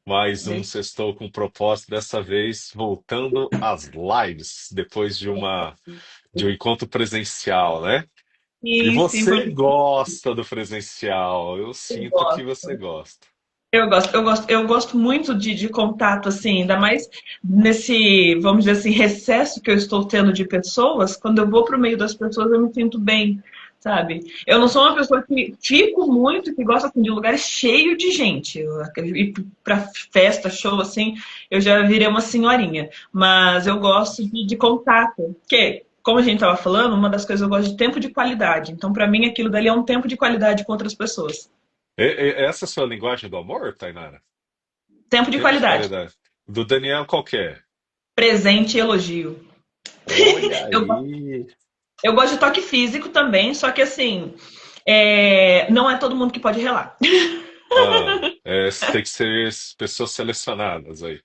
Mais um Sextou com propósito, dessa vez voltando às lives, depois de um encontro presencial, né? E Sim, sim, você porque gosta do presencial, eu eu sinto que você gosto. gosta. Eu gosto muito de contato, assim, ainda mais nesse, vamos dizer assim, recesso que eu estou tendo de pessoas. Quando eu vou para o meio das pessoas, eu me sinto bem, sabe? Eu não sou uma pessoa que fico muito, que gosta assim, de lugares cheios de gente. Ir para festa, show, assim, eu já virei uma senhorinha. Mas eu gosto de contato, porque, como a gente estava falando, uma das coisas eu gosto de tempo de qualidade. Então, para mim, aquilo dali é um tempo de qualidade com outras pessoas. Essa é a sua linguagem do amor, Tainara? Tempo de Tempo de qualidade. qualidade. Do Daniel qualquer. Presente e elogio. Olha Eu, aí. eu gosto de toque físico também, só que assim, não é todo mundo que pode relar. Tem que ser pessoas selecionadas aí.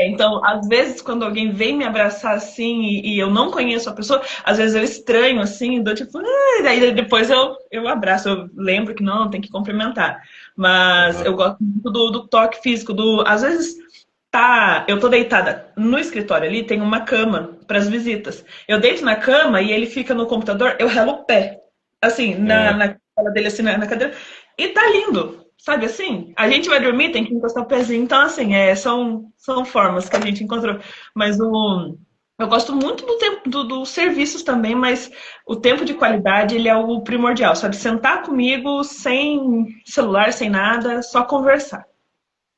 Então, às vezes, quando alguém vem me abraçar assim e eu não conheço a pessoa, às vezes eu estranho assim, dou tipo, "Ah", aí depois eu abraço, eu lembro que não, tem que cumprimentar. Mas Aham. eu gosto muito do toque físico, às vezes eu tô deitada no escritório ali, tem uma cama para as visitas. Eu deito na cama e ele fica no computador, eu relo o pé, assim, É. na cama dele, assim, na cadeira, e tá lindo. Sabe assim? A gente vai dormir, tem que encostar o pezinho. Então, assim, são formas que a gente encontrou. Mas eu gosto muito do tempo dos serviços também, mas o tempo de qualidade, ele é o primordial, sabe? Sentar comigo sem celular, sem nada, só conversar.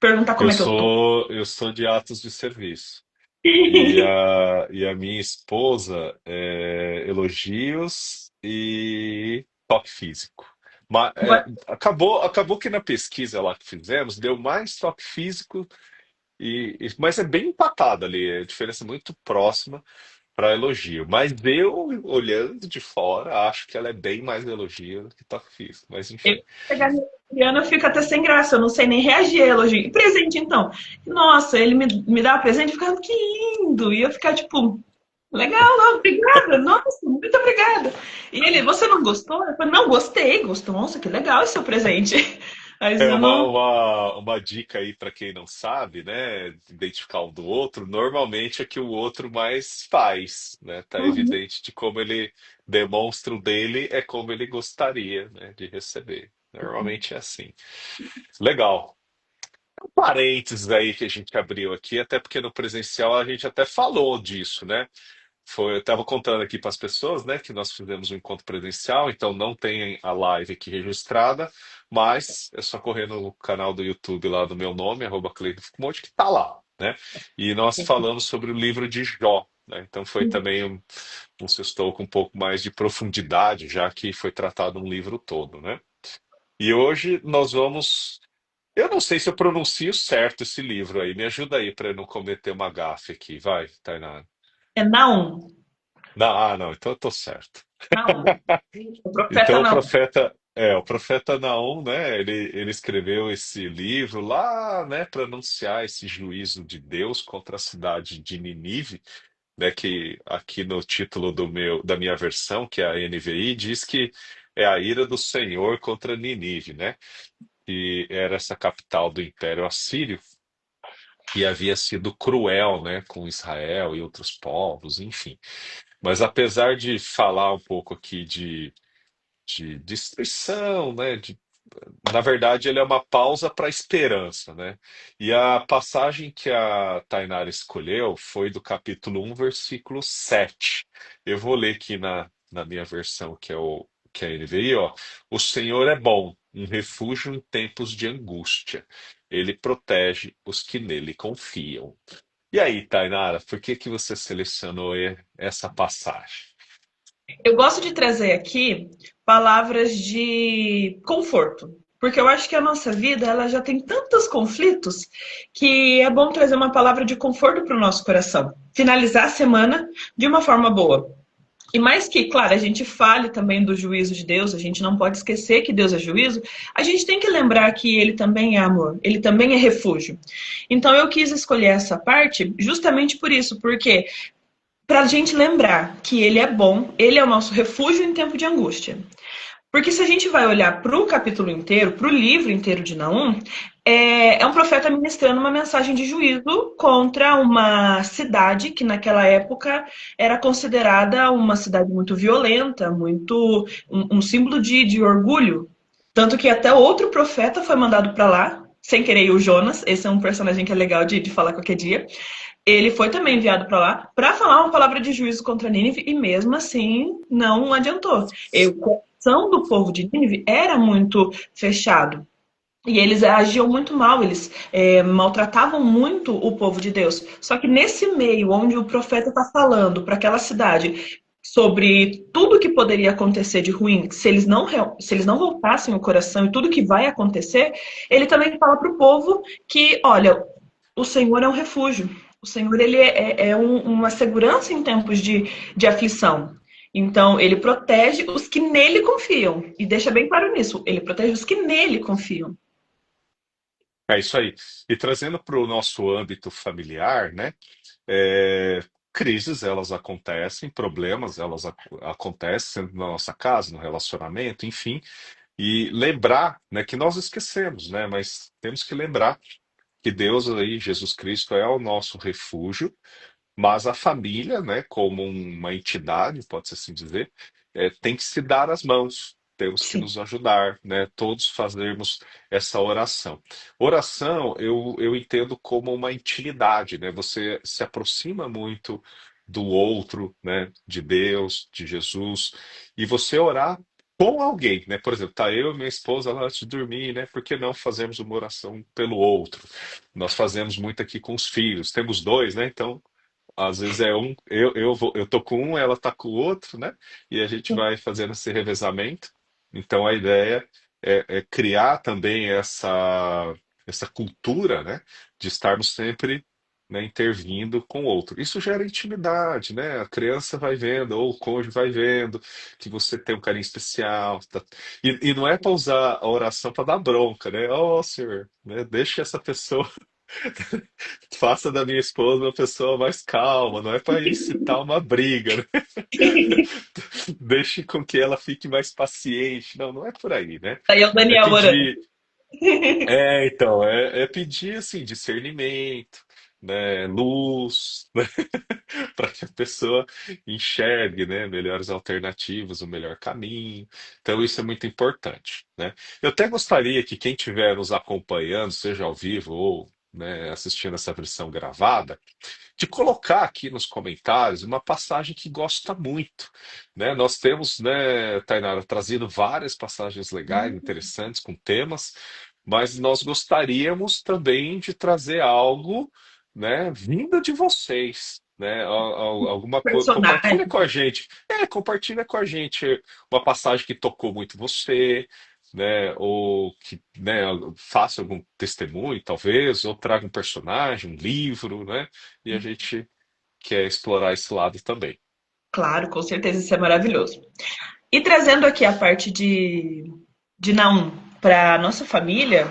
Perguntar como é que eu tô. Eu sou de atos de serviço. E a minha esposa, elogios e toque físico. Acabou que na pesquisa lá que fizemos, deu mais toque físico, mas é bem empatado ali, é diferença muito próxima para elogio. Mas eu, olhando de fora, acho que ela é bem mais elogio do que toque físico. Mas Eu enfim. pegar minha Adriana, eu fico até sem graça, eu não sei nem reagir a elogio. E presente, então? Nossa, ele me dá presente e fica, que lindo! E eu ficar tipo, legal, não, obrigada, nossa, muito obrigada. E ele, você não gostou? Eu falei, não, gostei, gostou, nossa, que legal esse seu presente. Mas É eu não. uma dica aí para quem não sabe, né? Identificar um do outro, normalmente é que o outro mais faz, né? Tá Uhum. evidente de como ele demonstra o dele é como ele gostaria, né, de receber. Normalmente é assim. Legal. Um parênteses aí que a gente abriu aqui, até porque no presencial a gente até falou disso, né? Eu estava contando aqui para as pessoas, né, que nós fizemos um encontro presencial, então não tem a live aqui registrada, mas é só correr no canal do YouTube lá do meu nome, Cleiton Fukimoto, que tá lá, né? E nós falamos sobre o livro de Jó, né? Então foi também um sextou com um pouco mais de profundidade, já que foi tratado um livro todo, né? E hoje nós vamos. Eu não sei se eu pronuncio certo esse livro aí, me ajuda aí para eu não cometer uma gafe aqui, vai, Tainá. É Naum. Não, não, então eu tô certo. Naum. O profeta Então Naum. o profeta Naum, né, ele escreveu esse livro lá, né, para anunciar esse juízo de Deus contra a cidade de Ninive, né, que aqui no título da minha versão, que é a NVI, diz que é a ira do Senhor contra Ninive, né, que era essa capital do Império Assírio e havia sido cruel, né, com Israel e outros povos, enfim. Mas apesar de falar um pouco aqui de destruição, né? Na verdade, ele é uma pausa para a esperança, né? E a passagem que a Tainara escolheu foi do capítulo 1, versículo 7. Eu vou ler aqui na minha versão, que é a NVI, ó. O Senhor é bom, um refúgio em tempos de angústia. Ele protege os que nele confiam. E aí, Tainara, por que que você selecionou essa passagem? Eu gosto de trazer aqui palavras de conforto, porque eu acho que a nossa vida ela já tem tantos conflitos que é bom trazer uma palavra de conforto para o nosso coração. Finalizar a semana de uma forma boa. E mais que, claro, a gente fale também do juízo de Deus, a gente não pode esquecer que Deus é juízo, a gente tem que lembrar que Ele também é amor, Ele também é refúgio. Então eu quis escolher essa parte justamente por isso, porque para a gente lembrar que Ele é bom, Ele é o nosso refúgio em tempo de angústia. Porque se a gente vai olhar para o capítulo inteiro, para o livro inteiro de Naum, é um profeta ministrando uma mensagem de juízo contra uma cidade que naquela época era considerada uma cidade muito violenta, muito um símbolo de orgulho. Tanto que até outro profeta foi mandado para lá, sem querer, o Jonas. Esse é um personagem que é legal de falar qualquer dia. Ele foi também enviado para lá para falar uma palavra de juízo contra Nínive e mesmo assim não adiantou. O coração do povo de Nínive era muito fechado. E eles agiam muito mal, eles maltratavam muito o povo de Deus. Só que nesse meio onde o profeta está falando para aquela cidade sobre tudo que poderia acontecer de ruim, se eles não voltassem o coração e tudo que vai acontecer, ele também fala para o povo que, olha, o Senhor é um refúgio. O Senhor ele uma segurança em tempos de aflição. Então, ele protege os que nele confiam. E deixa bem claro nisso, ele protege os que nele confiam. É isso aí. E trazendo para o nosso âmbito familiar, né? é, Crises elas acontecem, problemas elas acontecem na nossa casa, no relacionamento, enfim. E lembrar, né, que nós esquecemos, né? Mas temos que lembrar que Deus aí, Jesus Cristo, é o nosso refúgio. Mas a família, né, como uma entidade, pode-se assim dizer, tem que se dar as mãos, temos que Sim. nos ajudar, né, todos fazermos essa oração. Oração eu entendo como uma intimidade, né, você se aproxima muito do outro, né, de Deus, de Jesus, e você orar com alguém, né? Por exemplo, tá eu e minha esposa lá antes de dormir, né? Por que não fazemos uma oração pelo outro? Nós fazemos muito aqui com os filhos. Temos dois, né? Então às vezes é um, eu tô com um, ela tá com o outro, né? E a gente vai fazendo esse revezamento. Então a ideia é criar também essa cultura, né? De estarmos sempre, né, intervindo com o outro. Isso gera intimidade, né? A criança vai vendo, ou o cônjuge vai vendo, que você tem um carinho especial. E não é para usar a oração para dar bronca, né? Oh, senhor, né? Deixa essa pessoa faça da minha esposa uma pessoa mais calma, não é para incitar uma briga, né? Deixe com que ela fique mais paciente. Não, não é por aí, né? Aí é o É Daniel orando. pedir, então, é pedir assim, discernimento, né? Luz, né? Para que a pessoa enxergue, né, melhores alternativas, o melhor caminho. Então, isso é muito importante, né? Eu até gostaria que quem estiver nos acompanhando, seja ao vivo ou, né, assistindo essa versão gravada, de colocar aqui nos comentários uma passagem que gosta muito, né? Nós temos, né, Tainara, trazido várias passagens legais, interessantes, com temas, mas nós gostaríamos também de trazer algo, né, vindo de vocês, né? Alguma coisa, Personagem. compartilha com a gente. Compartilha com a gente uma passagem que tocou muito você, né? Ou que, né, faça algum testemunho, talvez, ou traga um personagem, um livro, né? E a gente quer explorar esse lado também. Claro, com certeza, isso é maravilhoso. E trazendo aqui a parte de Naum para a nossa família,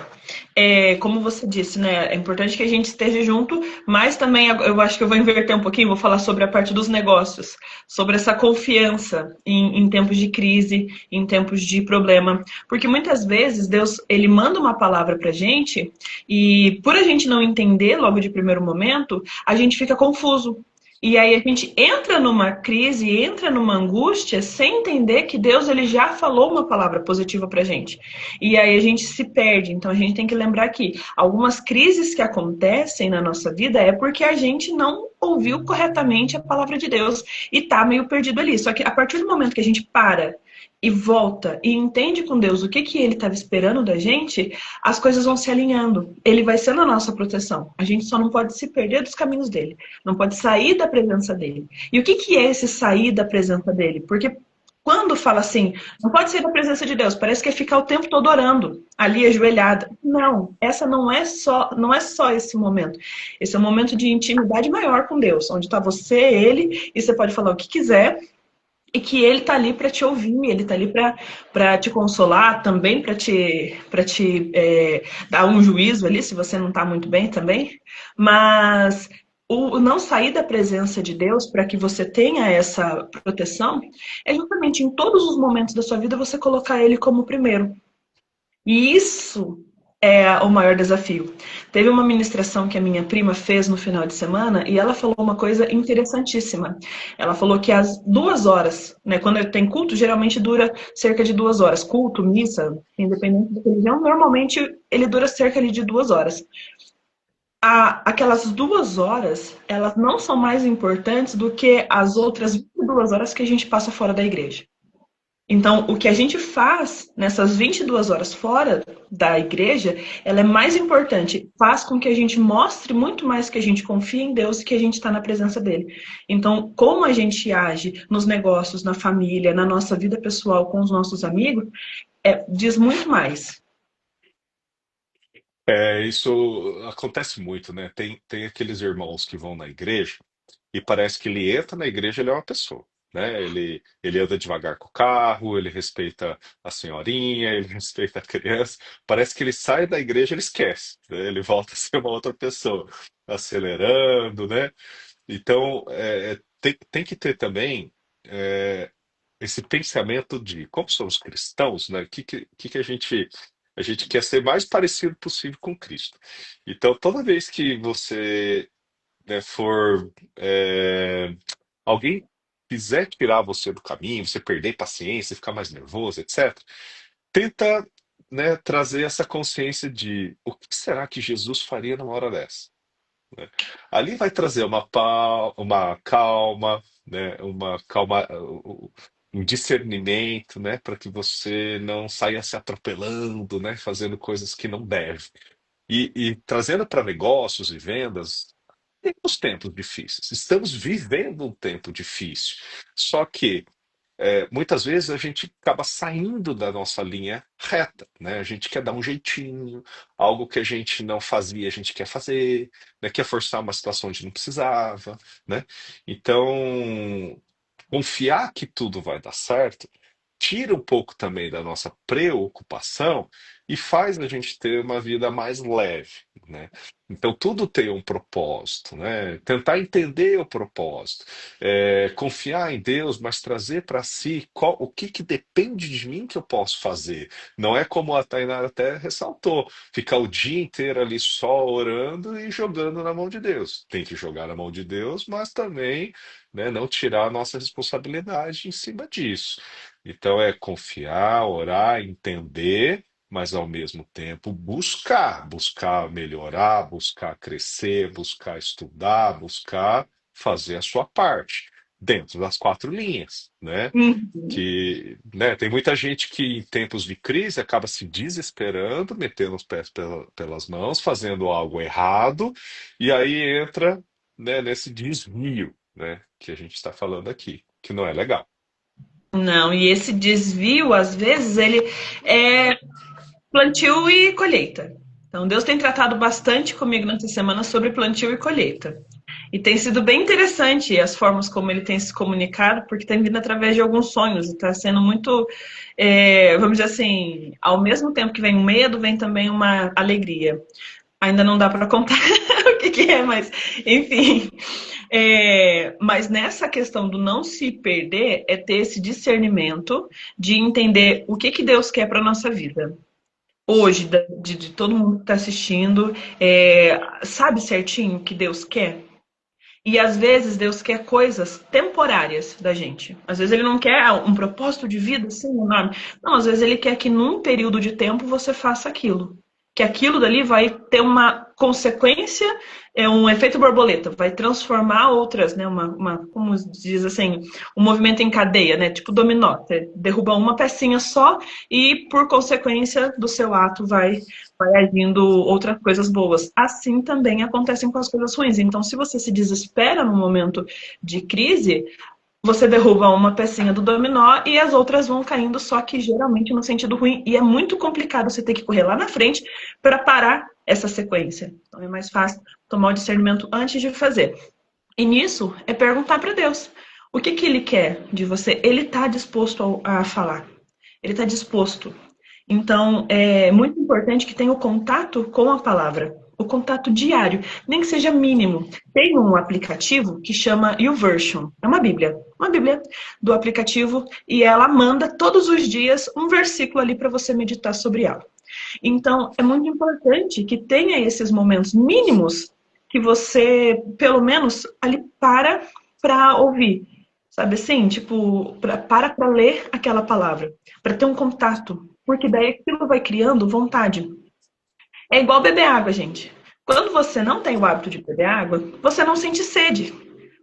como você disse, né? É importante que a gente esteja junto, mas também eu acho que eu vou inverter um pouquinho, vou falar sobre a parte dos negócios, sobre essa confiança em tempos de crise, em tempos de problema. Porque muitas vezes Deus ele manda uma palavra pra gente e por a gente não entender logo de primeiro momento, a gente fica confuso. E aí a gente entra numa crise, entra numa angústia, sem entender que Deus ele já falou uma palavra positiva pra gente. E aí a gente se perde. Então a gente tem que lembrar que algumas crises que acontecem na nossa vida é porque a gente não ouviu corretamente a palavra de Deus e tá meio perdido ali. Só que a partir do momento que a gente para e volta e entende com Deus o que que ele estava esperando da gente, as coisas vão se alinhando. Ele vai sendo a nossa proteção. A gente só não pode se perder dos caminhos dele. Não pode sair da presença dele. E o que que é esse sair da presença dele? Porque quando fala assim, não pode sair da presença de Deus, parece que é ficar o tempo todo orando, ali ajoelhada. Não, essa não é só esse momento. Esse é um momento de intimidade maior com Deus, onde está você, ele, e você pode falar o que quiser, e que ele tá ali para te ouvir, ele tá ali para te consolar, também para te dar um juízo ali, se você não tá muito bem também. Mas o não sair da presença de Deus para que você tenha essa proteção é justamente em todos os momentos da sua vida você colocar Ele como primeiro. E isso é o maior desafio. Teve uma ministração que a minha prima fez no final de semana e ela falou uma coisa interessantíssima. Ela falou que às 2 horas, né, quando tem culto, geralmente dura cerca de 2 horas. Culto, missa, independente da religião, normalmente ele dura cerca de 2 horas. Aquelas 2 horas, elas não são mais importantes do que as outras 22 horas que a gente passa fora da igreja. Então, o que a gente faz nessas 22 horas fora da igreja, ela é mais importante, faz com que a gente mostre muito mais que a gente confia em Deus e que a gente está na presença dele. Então, como a gente age nos negócios, na família, na nossa vida pessoal, com os nossos amigos, diz muito mais. Isso acontece muito, né? Tem aqueles irmãos que vão na igreja e parece que ele entra na igreja, ele é uma pessoa, né? Ele anda devagar com o carro, ele respeita a senhorinha, ele respeita a criança. Parece que ele sai da igreja, ele esquece, né? Ele volta a ser uma outra pessoa, acelerando, né? Então, tem que ter também esse pensamento de como somos cristãos, né? O que a gente quer ser mais parecido possível com Cristo. Então, toda vez que você, né, for alguém quiser tirar você do caminho, você perder paciência, ficar mais nervoso, etc., tenta, né, trazer essa consciência de o que será que Jesus faria numa hora dessa, né? Ali vai trazer uma calma, né, um discernimento, né, para que você não saia se atropelando, né, fazendo coisas que não deve. E trazendo para negócios e vendas, temos tempos difíceis. Estamos vivendo um tempo difícil. Só que muitas vezes a gente acaba saindo da nossa linha reta, né? A gente quer dar um jeitinho, algo que a gente não fazia, a gente quer fazer, né? Quer forçar uma situação onde não precisava, né? Então, confiar que tudo vai dar certo tira um pouco também da nossa preocupação e faz a gente ter uma vida mais leve, né? Então tudo tem um propósito, né? Tentar entender o propósito, confiar em Deus, mas trazer para si o que que depende de mim que eu posso fazer. Não é como a Tainara até ressaltou, ficar o dia inteiro ali só orando e jogando na mão de Deus. Tem que jogar na mão de Deus, mas também, né, não tirar a nossa responsabilidade em cima disso. Então é confiar, orar, entender, mas ao mesmo tempo buscar melhorar, buscar crescer, buscar estudar, buscar fazer a sua parte dentro das quatro linhas, né? Uhum. Que, né, tem muita gente que em tempos de crise acaba se desesperando, metendo os pés pelas mãos, fazendo algo errado, e aí entra, né, nesse desvio, né, que a gente está falando aqui, que não é legal. Não, e esse desvio, às vezes, ele é plantio e colheita. Então, Deus tem tratado bastante comigo nessa semana sobre plantio e colheita. E tem sido bem interessante as formas como ele tem se comunicado, porque tem vindo através de alguns sonhos. E está sendo muito, vamos dizer assim, ao mesmo tempo que vem um medo, vem também uma alegria. Ainda não dá para contar o que, que é, mas enfim. Mas nessa questão do não se perder, é ter esse discernimento de entender o que, que Deus quer para nossa vida hoje, de todo mundo que está assistindo, sabe certinho o que Deus quer? E às vezes Deus quer coisas temporárias da gente. Às vezes ele não quer um propósito de vida assim enorme. Não, às vezes ele quer que num período de tempo você faça aquilo. Que aquilo dali vai ter uma consequência, um efeito borboleta, vai transformar outras, né? Como diz assim, um movimento em cadeia, né? Tipo dominó. Você derruba uma pecinha só e, por consequência do seu ato, vai agindo outras coisas boas. Assim também acontecem com as coisas ruins. Então, se você se desespera no momento de crise, você derruba uma pecinha do dominó e as outras vão caindo, só que geralmente no sentido ruim. E é muito complicado você ter que correr lá na frente para parar essa sequência. Então é mais fácil tomar o discernimento antes de fazer. E nisso é perguntar para Deus o que, que Ele quer de você. Ele está disposto a falar. Ele está disposto. Então é muito importante que tenha o contato com a palavra. o contato diário, nem que seja mínimo. Tem um aplicativo que chama YouVersion, é uma Bíblia do aplicativo, e ela manda todos os dias um versículo ali para você meditar sobre ela. Então, é muito importante que tenha esses momentos mínimos que você, pelo menos, ali para ouvir. Sabe assim? Tipo, para ler aquela palavra, para ter um contato. Porque daí aquilo vai criando vontade. É igual beber água, gente. Quando você não tem o hábito de beber água, você não sente sede.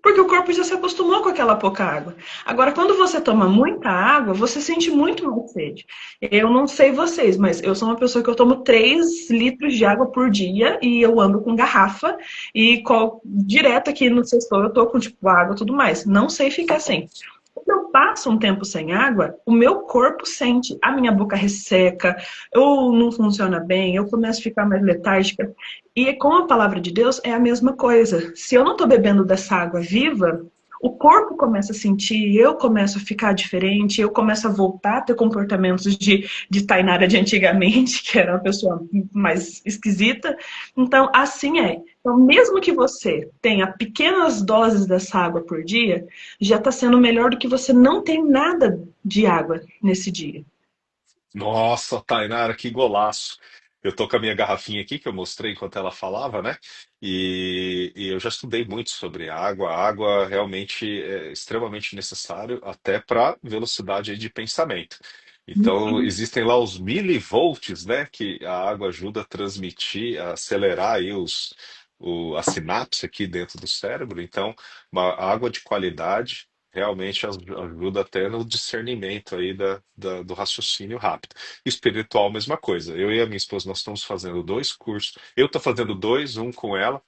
Porque o corpo já se acostumou com aquela pouca água. Agora, quando você toma muita água, você sente muito mais sede. Eu não sei vocês, mas eu sou uma pessoa que eu tomo 3 litros de água por dia e eu ando com garrafa e direto aqui no sextor eu tô com tipo água e tudo mais. Não sei ficar sem. Quando eu passo um tempo sem água, o meu corpo sente, a minha boca resseca, eu não funciona bem, eu começo a ficar mais letárgica. E com a palavra de Deus é a mesma coisa. Se eu não estou bebendo dessa água viva, o corpo começa a sentir, eu começo a ficar diferente, eu começo a voltar a ter comportamentos de Tainara de antigamente, que era uma pessoa mais esquisita. Então, assim é. Então, mesmo que você tenha pequenas doses dessa água por dia, já está sendo melhor do que você não ter nada de água nesse dia. Nossa, Tainara, que golaço. Eu tô com a minha garrafinha aqui que eu mostrei enquanto ela falava, né? E eu já estudei muito sobre água. A água realmente é extremamente necessário até para velocidade aí de pensamento. Então, existem lá os milivolts, né? Que a água ajuda a transmitir, a acelerar aí a sinapse aqui dentro do cérebro. Então, uma água de qualidade realmente ajuda até no discernimento aí do raciocínio rápido. Espiritual, mesma coisa. Eu e a minha esposa, nós estamos fazendo 2 cursos. Eu estou fazendo dois, um com ela,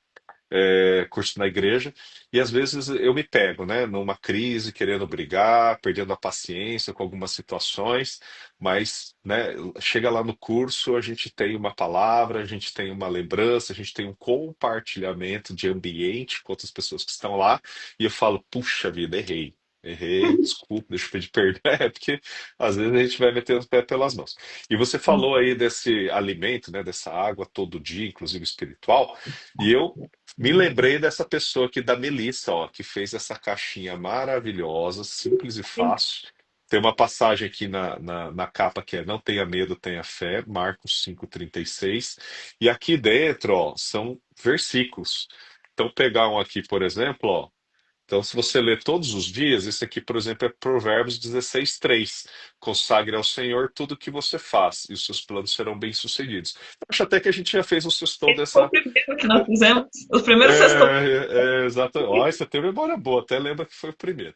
curso na igreja, e às vezes eu me pego, né, numa crise, querendo brigar, perdendo a paciência com algumas situações, mas, né, chega lá no curso, a gente tem uma palavra, a gente tem uma lembrança, a gente tem um compartilhamento de ambiente com outras pessoas que estão lá, e eu falo, puxa vida, errei. Errei, desculpa, deixa eu pedir perdão. É, porque às vezes a gente vai metendo o pé pelas mãos. E você falou aí desse alimento, né, dessa água todo dia, inclusive espiritual, e eu me lembrei dessa pessoa aqui, da Melissa, ó, que fez essa caixinha maravilhosa, simples e fácil. Tem uma passagem aqui na capa que é Não tenha medo, tenha fé, Marcos 5,36. E aqui dentro, ó, são versículos. Então, pegar um aqui, por exemplo, ó. Então, se você ler todos os dias, esse aqui, por exemplo, é Provérbios 16:3. Consagre ao Senhor tudo o que você faz, e os seus planos serão bem-sucedidos. Eu acho até que a gente já fez um sextou Esse foi o dessa. primeiro que nós fizemos, os primeiros sextos. Exato. Ó, você tem memória boa, até lembra que foi o primeiro.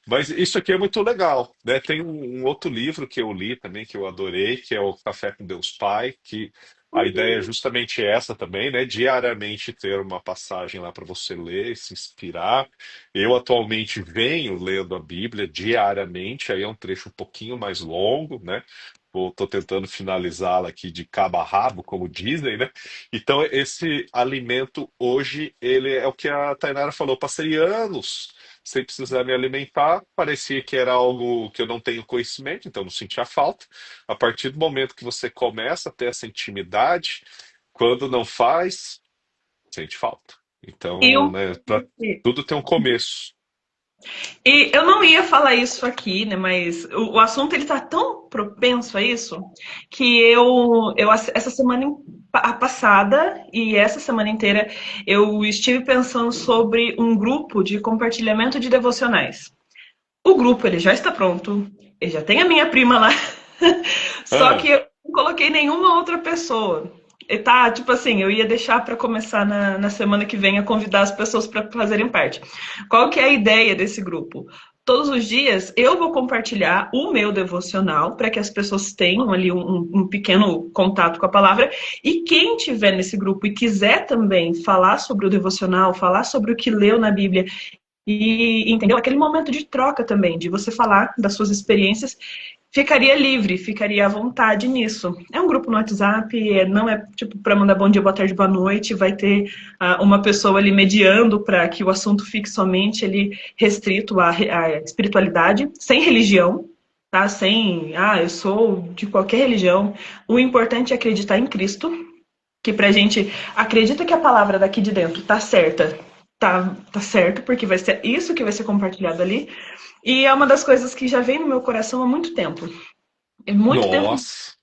Mas isso aqui é muito legal, né? Tem um outro livro que eu li também, que eu adorei, que é o Café com Deus Pai, que a ideia é justamente essa também, né? Diariamente ter uma passagem lá para você ler, se inspirar. Eu atualmente venho lendo a Bíblia diariamente, aí é um trecho um pouquinho mais longo, né? Estou tentando finalizá-la aqui de cabo a rabo, como dizem, né? Então, esse alimento hoje, ele é o que a Tainara falou. Passei anos sem precisar me alimentar, parecia que era algo que eu não tenho conhecimento, então não sentia falta. A partir do momento que você começa a ter essa intimidade, quando não faz, sente falta. E, Então, né, tudo tem um começo. eu não ia falar isso aqui, né? Mas o assunto ele tá tão propenso a isso que essa semana passada e essa semana inteira eu estive pensando sobre um grupo de compartilhamento de devocionais. O grupo ele já está pronto, ele já tem a minha prima lá, só que Ah, eu não coloquei nenhuma outra pessoa. E tá, tipo assim, eu ia deixar para começar na semana que vem a convidar as pessoas para fazerem parte. Qual que é a ideia desse grupo? Todos os dias eu vou compartilhar o meu devocional para que as pessoas tenham ali um pequeno contato com a palavra. E quem tiver nesse grupo e quiser também falar sobre o devocional, falar sobre o que leu na Bíblia e entendeu? Aquele momento de troca também, de você falar das suas experiências, ficaria livre, ficaria à vontade nisso. É um grupo no WhatsApp, não é tipo para mandar bom dia, boa tarde, boa noite, vai ter uma pessoa ali mediando para que o assunto fique somente ali restrito à espiritualidade, sem religião, tá? Sem, eu sou de qualquer religião. O importante é acreditar em Cristo que pra gente acredita que a palavra daqui de dentro tá certa, tá certo, porque vai ser isso que vai ser compartilhado ali. E é uma das coisas que já vem no meu coração há muito tempo. É muito tempo. Nossa.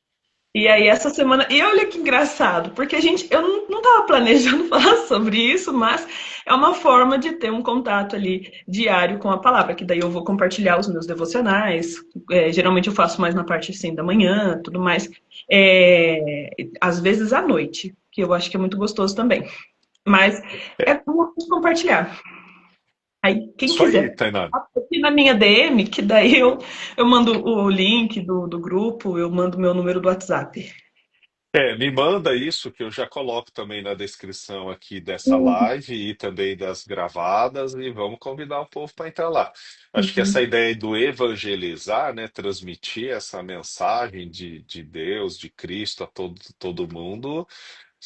E aí, essa semana, e olha que engraçado, porque eu não tava planejando falar sobre isso, mas é uma forma de ter um contato ali diário com a palavra, que daí eu vou compartilhar os meus devocionais. Geralmente eu faço mais na parte assim da manhã, tudo mais. Às vezes à noite, que eu acho que é muito gostoso também. Mas é bom compartilhar. Aí, quem Isso aí, quiser, Tainá. aqui na minha DM, que daí eu mando o link do grupo, eu mando meu número do WhatsApp. Me manda isso que eu já coloco também na descrição aqui dessa live e também das gravadas e vamos convidar o povo para entrar lá. Acho que essa Uhum. ideia do evangelizar, né, transmitir essa mensagem de Deus, de Cristo a todo mundo,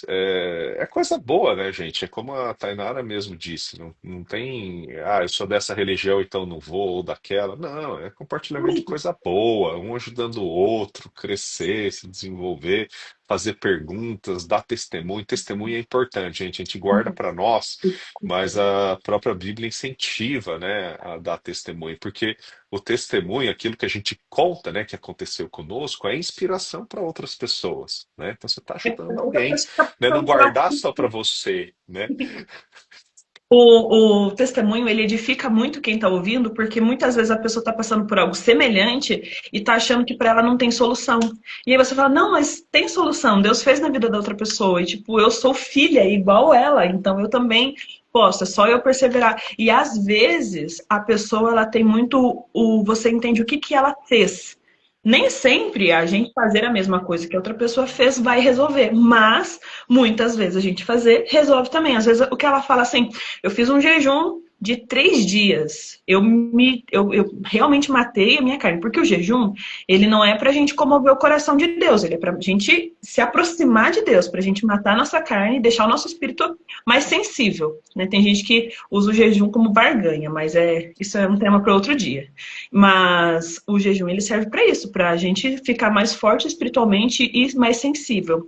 é coisa boa, né, gente? É como a Tainara mesmo disse, não tem, eu sou dessa religião, então não vou, ou daquela. Não, é compartilhamento de coisa boa, um ajudando o outro, crescer, se desenvolver, fazer perguntas, dar testemunho. Testemunho é importante, gente. A gente guarda para nós, mas a própria Bíblia incentiva, né, a dar testemunho, porque o testemunho, aquilo que a gente conta, né, que aconteceu conosco, é inspiração para outras pessoas, né? Então você está ajudando Outra alguém, pessoa tá né? Não passando por algo. guardar só para você, né? O testemunho, ele edifica muito quem está ouvindo, porque muitas vezes a pessoa está passando por algo semelhante e está achando que para ela não tem solução. E aí você fala, não, mas tem solução, Deus fez na vida da outra pessoa. E tipo, eu sou filha igual ela, então eu também posso, é só eu perseverar. E às vezes a pessoa, ela tem muito, você entende o que que ela fez. Nem sempre a gente fazer a mesma coisa que a outra pessoa fez vai resolver, mas muitas vezes a gente fazer resolve também. Às vezes o que ela fala assim, eu fiz um jejum de 3 dias. Eu realmente matei a minha carne, porque o jejum ele não é para a gente comover o coração de Deus, ele é para a gente se aproximar de Deus, para a gente matar a nossa carne e deixar o nosso espírito mais sensível. Né? Tem gente que usa o jejum como barganha, mas isso é um tema para outro dia. Mas o jejum ele serve para isso, para a gente ficar mais forte espiritualmente e mais sensível.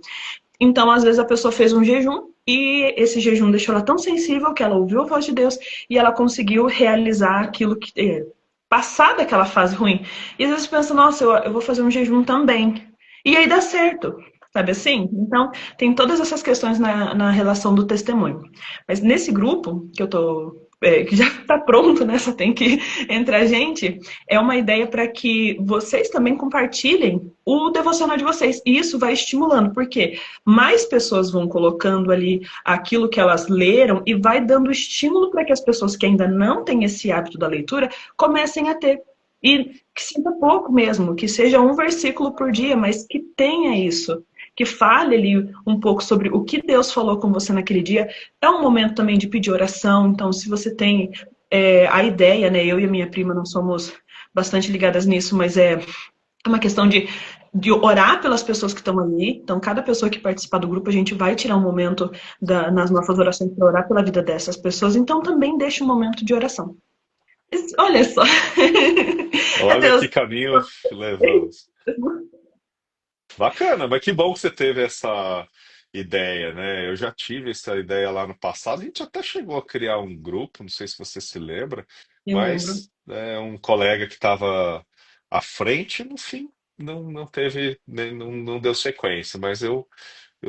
Então, às vezes, a pessoa fez um jejum e esse jejum deixou ela tão sensível que ela ouviu a voz de Deus e ela conseguiu realizar aquilo que. Passar daquela fase ruim. E às vezes pensa, nossa, eu vou fazer um jejum também. E aí dá certo, sabe assim? Então, tem todas essas questões na relação do testemunho. Mas nesse grupo que eu tô. Que já está pronto, né? Só tem que entre a gente. É uma ideia para que vocês também compartilhem o devocional de vocês. E isso vai estimulando, porque mais pessoas vão colocando ali aquilo que elas leram e vai dando estímulo para que as pessoas que ainda não têm esse hábito da leitura comecem a ter. E que seja pouco mesmo, que seja um versículo por dia, mas que tenha isso. Que fale ali um pouco sobre o que Deus falou com você naquele dia. É um momento também de pedir oração, então se você tem a ideia, né? Eu e a minha prima não somos bastante ligadas nisso, mas é uma questão de orar pelas pessoas que estão ali. Então, cada pessoa que participar do grupo, a gente vai tirar um momento nas nossas orações para orar pela vida dessas pessoas. Então, também deixe um momento de oração. Olha só. É Olha Deus. que caminho levamos. Bacana, mas que bom que você teve essa ideia, né? Eu já tive essa ideia lá no passado. A gente até chegou a criar um grupo, não sei se você se lembra, Eu lembro. mas um colega que estava à frente, no fim, não teve, não deu sequência. Mas eu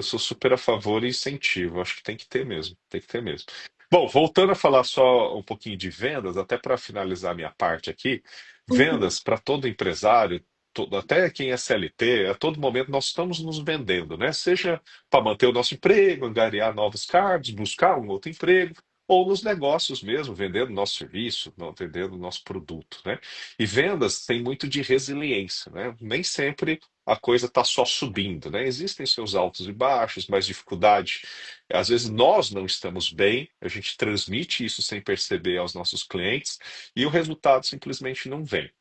sou super a favor e incentivo. Acho que tem que ter mesmo, tem que ter mesmo. Bom, voltando a falar só um pouquinho de vendas, até para finalizar a minha parte aqui, vendas para todo empresário, até quem é CLT, a todo momento nós estamos nos vendendo, né? Seja para manter o nosso emprego, angariar novos cargos, buscar um outro emprego, ou nos negócios mesmo, vendendo nosso serviço, vendendo nosso produto, né? E vendas tem muito de resiliência, né? Nem sempre a coisa está só subindo, né? Existem seus altos e baixos, mais dificuldade. Às vezes nós não estamos bem, a gente transmite isso sem perceber aos nossos clientes e o resultado simplesmente não vem,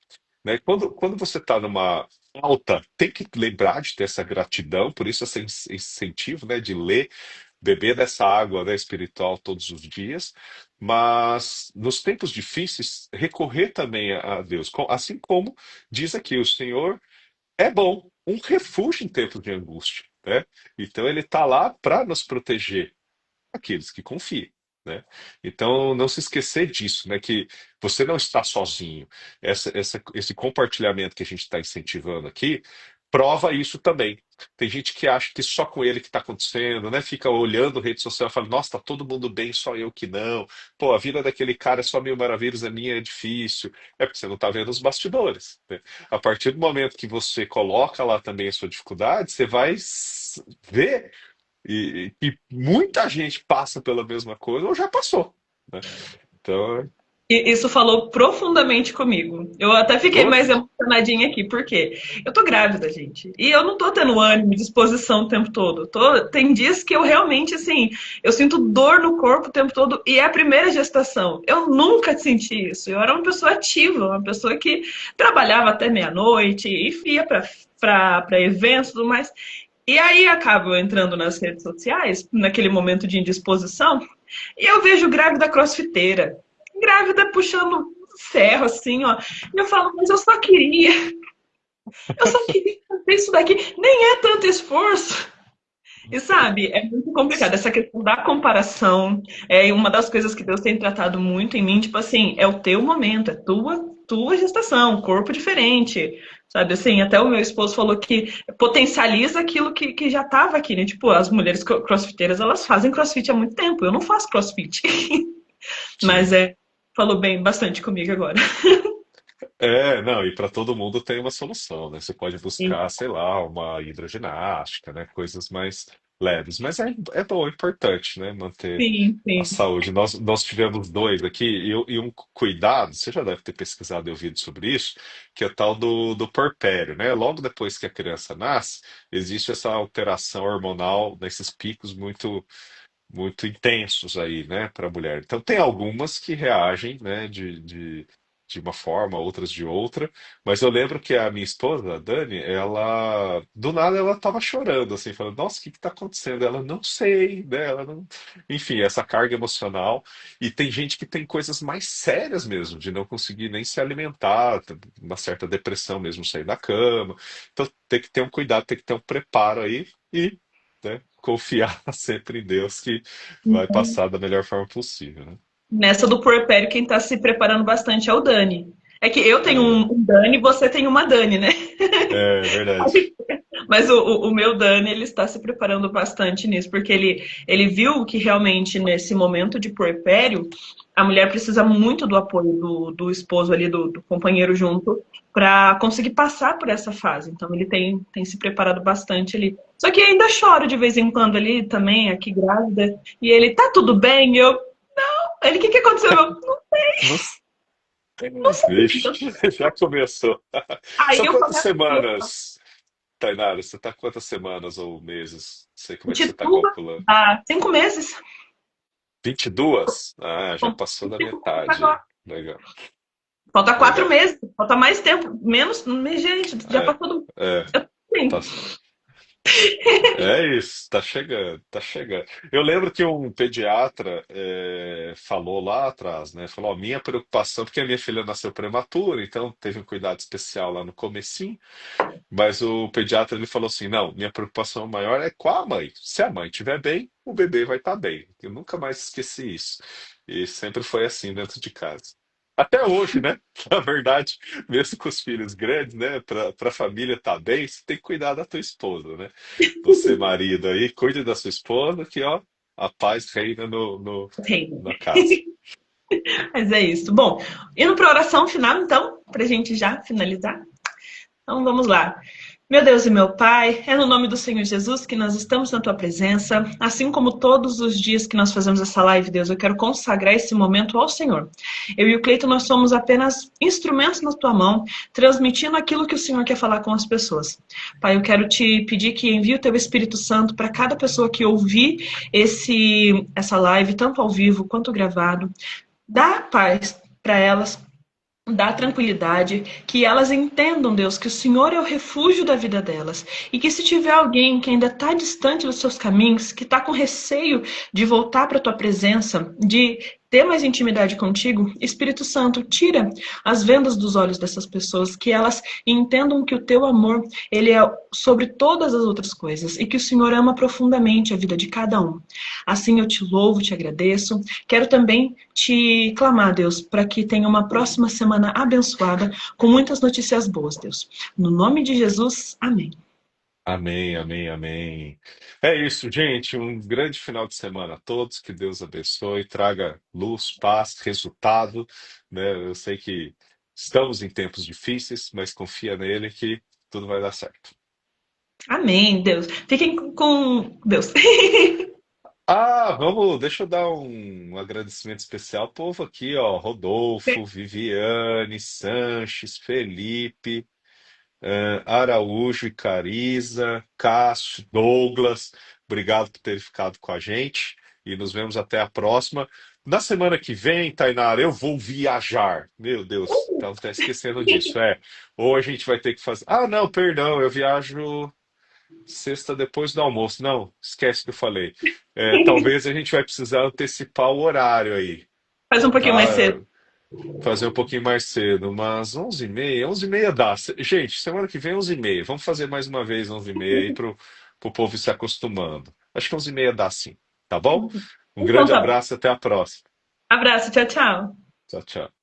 né? Quando você está numa alta, tem que lembrar de ter essa gratidão, por isso esse incentivo, né, de ler, beber dessa água, né, espiritual todos os dias, mas nos tempos difíceis, recorrer também a Deus, assim como diz aqui, o Senhor é bom, um refúgio em tempos de angústia. né? Então ele está lá para nos proteger, aqueles que confiam, né? Então, não se esquecer disso, né? Que você não está sozinho. Esse compartilhamento que a gente está incentivando aqui prova isso também. Tem gente que acha que só com ele que está acontecendo, né? Fica olhando rede social e fala, nossa, tá todo mundo bem, só eu que não. Pô, a vida daquele cara é só mil maravilhas, a minha é difícil. É porque você não está vendo os bastidores, né? A partir do momento que você coloca lá também a sua dificuldade, você vai ver e muita gente passa pela mesma coisa ou já passou, né? Então, E isso falou profundamente comigo. Eu até fiquei pô, mais emocionadinha aqui, porque eu tô grávida, gente. E eu não tô tendo ânimo, disposição o tempo todo. Tem dias que eu realmente, assim, eu sinto dor no corpo o tempo todo. E é a primeira gestação. Eu nunca senti isso. Eu era uma pessoa ativa, uma pessoa que trabalhava até meia-noite e ia para eventos e tudo mais. E aí acabo entrando nas redes sociais, naquele momento de indisposição, e eu vejo grávida crossfiteira. Grávida puxando ferro, assim, ó. E eu falo, mas eu só queria fazer isso daqui. Nem é tanto esforço. E sabe, é muito complicado. Essa questão da comparação é uma das coisas que Deus tem tratado muito em mim, tipo assim, é o teu momento, é tua gestação, corpo diferente. Sabe assim, até o meu esposo falou que potencializa aquilo que já estava aqui, né? Tipo, as mulheres crossfiteiras, elas fazem crossfit há muito tempo. Eu não faço crossfit. Mas sim. falou bem bastante comigo agora. Não, e para todo mundo tem uma solução, né? Você pode Sim, buscar, sei lá, uma hidroginástica, né? Coisas mais leves. Mas é bom, é importante, né? Manter sim, a sim. saúde. Nós tivemos dois aqui, e um cuidado, você já deve ter pesquisado e ouvido sobre isso, que é o tal do porpério, né? Logo depois que a criança nasce, existe essa alteração hormonal nesses picos muito intensos aí, né, para a mulher. Então, tem algumas que reagem, né, de uma forma, outras de outra, mas eu lembro que a minha esposa, a Dani, ela, do nada, ela tava chorando, assim, falando, nossa, o que que tá acontecendo? Ela, não sei, né, ela não... Enfim, essa carga emocional, e tem gente que tem coisas mais sérias mesmo, de não conseguir nem se alimentar, uma certa depressão mesmo, sair da cama, então tem que ter um cuidado, tem que ter um preparo aí, e né, confiar sempre em Deus que vai passar da melhor forma possível, né? Nessa do puerpério, quem está se preparando bastante é o Dani. É que eu tenho É, um Dani e você tem uma Dani, né? é verdade. Mas o meu Dani, ele está se preparando bastante nisso, porque ele viu que realmente nesse momento de puerpério, a mulher precisa muito do apoio do esposo ali, do companheiro junto, para conseguir passar por essa fase. Então ele tem se preparado bastante ali. Só que ainda choro de vez em quando ali também, aqui grávida, e ele, tá tudo bem? Eu, ele, o que aconteceu? Eu, Não não sei. sei. Vixe, já começou. Aí São eu quantas começo semanas, Tainara? Você está quantas semanas ou meses? Não sei a como é que você está Tituba calculando. há 5 meses. 22? Ah, já passou da metade. Agora. Legal, Falta quatro legal. meses, falta mais tempo, menos, gente, já É, passou do. é. Eu Tá, também. É isso, tá chegando, tá chegando. Eu lembro que um pediatra falou lá atrás, né? Falou, ó, minha preocupação, porque a minha filha nasceu prematura, então teve um cuidado especial lá no comecinho, mas o pediatra ele falou assim, não, minha preocupação maior é com a mãe. Se a mãe estiver bem, o bebê vai estar bem. Eu nunca mais esqueci isso. E sempre foi assim dentro de casa. Até hoje, né? Na verdade, mesmo com os filhos grandes, né? Para a família estar bem, você tem que cuidar da tua esposa, né? Você, marido aí, cuide da sua esposa, que ó, a paz reina Tem. na casa. Mas é isso. Bom, indo para a oração final, então, para a gente já finalizar. Então vamos lá. Meu Deus e meu Pai, é no nome do Senhor Jesus que nós estamos na tua presença, assim como todos os dias que nós fazemos essa live, Deus, eu quero consagrar esse momento ao Senhor. Eu e o Cleiton, nós somos apenas instrumentos na tua mão, transmitindo aquilo que o Senhor quer falar com as pessoas. Pai, eu quero te pedir que envie o teu Espírito Santo para cada pessoa que ouvir essa live, tanto ao vivo quanto gravado. Dá paz para elas, dá tranquilidade, que elas entendam, Deus, que o Senhor é o refúgio da vida delas. E que se tiver alguém que ainda está distante dos seus caminhos, que está com receio de voltar para a tua presença, de ter mais intimidade contigo, Espírito Santo, tira as vendas dos olhos dessas pessoas, que elas entendam que o teu amor, ele é sobre todas as outras coisas e que o Senhor ama profundamente a vida de cada um. Assim eu te louvo, te agradeço. Quero também te clamar, Deus, para que tenha uma próxima semana abençoada com muitas notícias boas, Deus. No nome de Jesus, amém. Amém, amém, amém. É isso, gente. Um grande final de semana a todos. Que Deus abençoe, traga luz, paz, resultado, né? Eu sei que estamos em tempos difíceis, mas confia nele que tudo vai dar certo. Amém, Deus. Fiquem com Deus. Deixa eu dar um agradecimento especial ao povo aqui, ó. Rodolfo, Viviane, Sanches, Felipe. Araújo e Cariza, Cássio, Douglas, obrigado por ter ficado com a gente e nos vemos até a próxima. Na semana que vem, Tainara, eu vou viajar. Meu Deus, estava até esquecendo disso. Ou a gente vai ter que fazer. Ah, não, perdão, eu viajo sexta depois do almoço. Não, esquece que eu falei. Talvez a gente vai precisar antecipar o horário aí, Faz um pouquinho mais cedo. tá? Fazer um pouquinho mais cedo, umas 11h30, 11h30 dá. Gente, semana que vem 11h30. Vamos fazer mais uma vez 11h30 aí pro povo se acostumando. Acho que 11h30 dá sim, tá bom? Um Então grande tá bom. abraço e até a próxima. Abraço, tchau, tchau. Tchau, tchau.